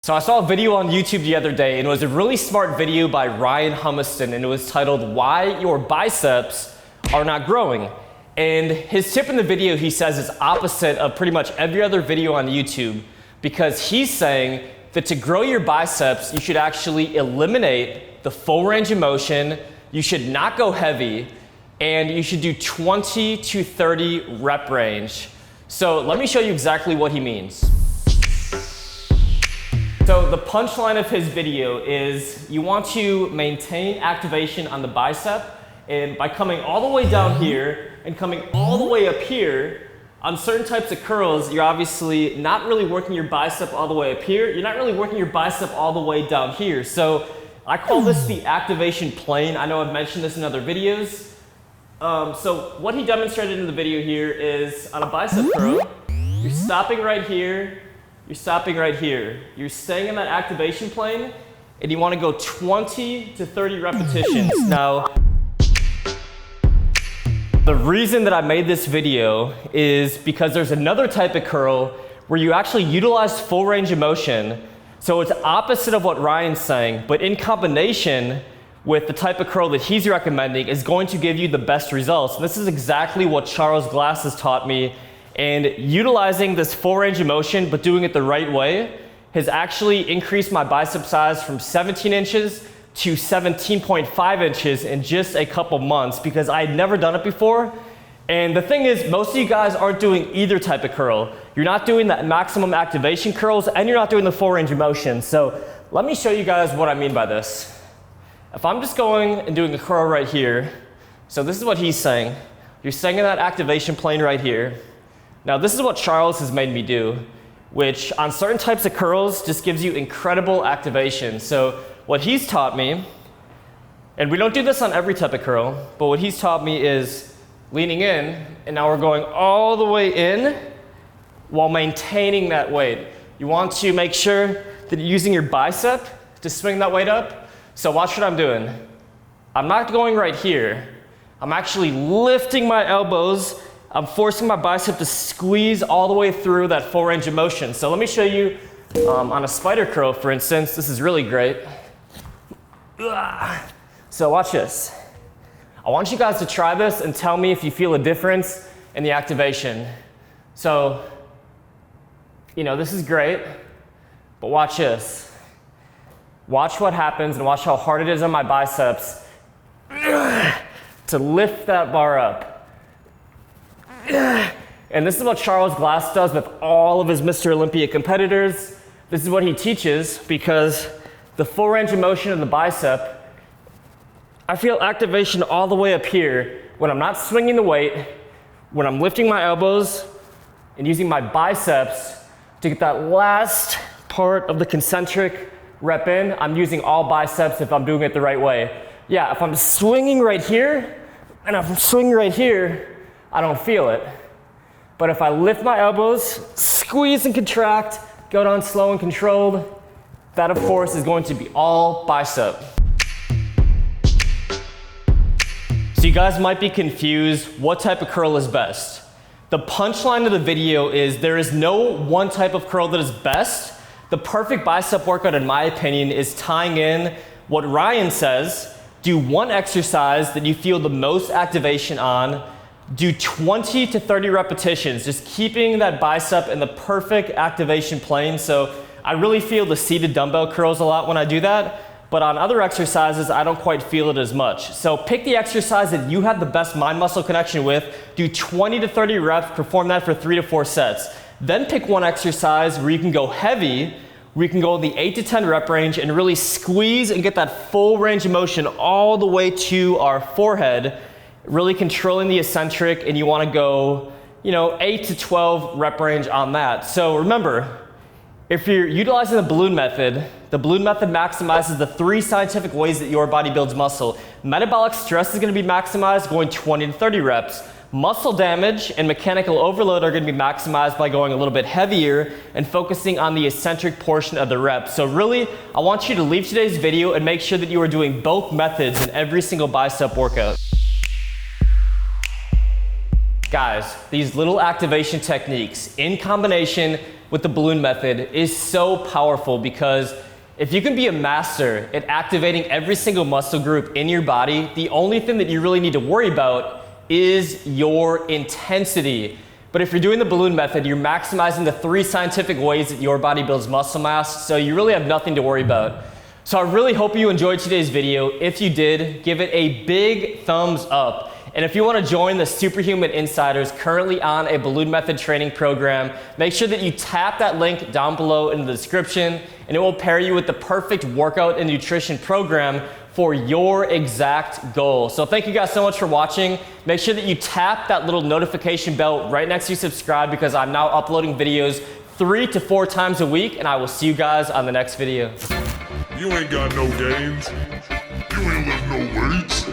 So I saw a video on YouTube the other day, and it was a really smart video by Ryan Humiston, and it was titled, "Why Your Biceps Are Not Growing." And his tip in the video, he says, is opposite of pretty much every other video on YouTube, because he's saying that to grow your biceps, you should actually eliminate the full range of motion, you should not go heavy, and you should do 20 to 30 rep range. So let me show you exactly what he means. So the punchline of his video is you want to maintain activation on the bicep, and by coming all the way down here and coming all the way up here, on certain types of curls, you're obviously not really working your bicep all the way up here. You're not really working your bicep all the way down here. So I call this the activation plane. I know I've mentioned this in other videos. So what he demonstrated in the video here is on a bicep curl, you're stopping right here, you're stopping right here. You're staying in that activation plane, and you want to go 20 to 30 repetitions. Now, the reason that I made this video is because there's another type of curl where you actually utilize full range of motion. So it's opposite of what Ryan's saying, but in combination with the type of curl that he's recommending is going to give you the best results. And this is exactly what Charles Glass has taught me. And utilizing this full range of motion, but doing it the right way, has actually increased my bicep size from 17 inches to 17.5 inches in just a couple months, because I had never done it before. And the thing is, most of you guys aren't doing either type of curl. You're not doing the maximum activation curls, and you're not doing the full range of motion. So let me show you guys what I mean by this. If I'm just going and doing a curl right here, so this is what he's saying. You're staying in that activation plane right here. Now this is what Charles has made me do, which on certain types of curls just gives you incredible activation. So what he's taught me, and we don't do this on every type of curl, but what he's taught me is leaning in, and now we're going all the way in while maintaining that weight. You want to make sure that you're using your bicep to swing that weight up. So watch what I'm doing. I'm not going right here. I'm actually lifting my elbows. I'm forcing my bicep to squeeze all the way through that full range of motion. So let me show you on a spider curl, for instance. This is really great. So watch this. I want you guys to try this and tell me if you feel a difference in the activation. So, you know, this is great, but watch this. Watch what happens and watch how hard it is on my biceps to lift that bar up. And this is what Charles Glass does with all of his Mr. Olympia competitors. This is what he teaches, because the full range of motion in the bicep, I feel activation all the way up here when I'm not swinging the weight, when I'm lifting my elbows and using my biceps to get that last part of the concentric rep in. I'm using all biceps if I'm doing it the right way. Yeah, if I'm swinging right here and if I'm swinging right here, I don't feel it. But if I lift my elbows, squeeze and contract, go down slow and controlled, that of course is going to be all bicep. So you guys might be confused, what type of curl is best? The punchline of the video is there is no one type of curl that is best. The perfect bicep workout, in my opinion, is tying in what Ryan says, do one exercise that you feel the most activation on, do 20 to 30 repetitions, just keeping that bicep in the perfect activation plane. So I really feel the seated dumbbell curls a lot when I do that, but on other exercises, I don't quite feel it as much. So pick the exercise that you have the best mind-muscle connection with, do 20 to 30 reps, perform that for 3 to 4 sets. Then pick one exercise where you can go heavy, where you can go in the 8 to 10 rep range and really squeeze and get that full range of motion all the way to our forehead, really controlling the eccentric, and you want to go, 8 to 12 rep range on that. So remember, if you're utilizing the balloon method maximizes the 3 scientific ways that your body builds muscle. Metabolic stress is going to be maximized going 20 to 30 reps. Muscle damage and mechanical overload are going to be maximized by going a little bit heavier and focusing on the eccentric portion of the rep. So really, I want you to leave today's video and make sure that you are doing both methods in every single bicep workout. Guys, these little activation techniques in combination with the balloon method is so powerful because if you can be a master at activating every single muscle group in your body, the only thing that you really need to worry about is your intensity. But if you're doing the balloon method, you're maximizing the 3 scientific ways that your body builds muscle mass, so you really have nothing to worry about. So I really hope you enjoyed today's video. If you did, give it a big thumbs up. And if you want to join the Superhuman Insiders currently on a balloon method training program, make sure that you tap that link down below in the description, and it will pair you with the perfect workout and nutrition program for your exact goal. So thank you guys so much for watching. Make sure that you tap that little notification bell right next to subscribe, because I'm now uploading videos 3 to 4 times a week, and I will see you guys on the next video. You ain't got no games. You ain't lift no weights.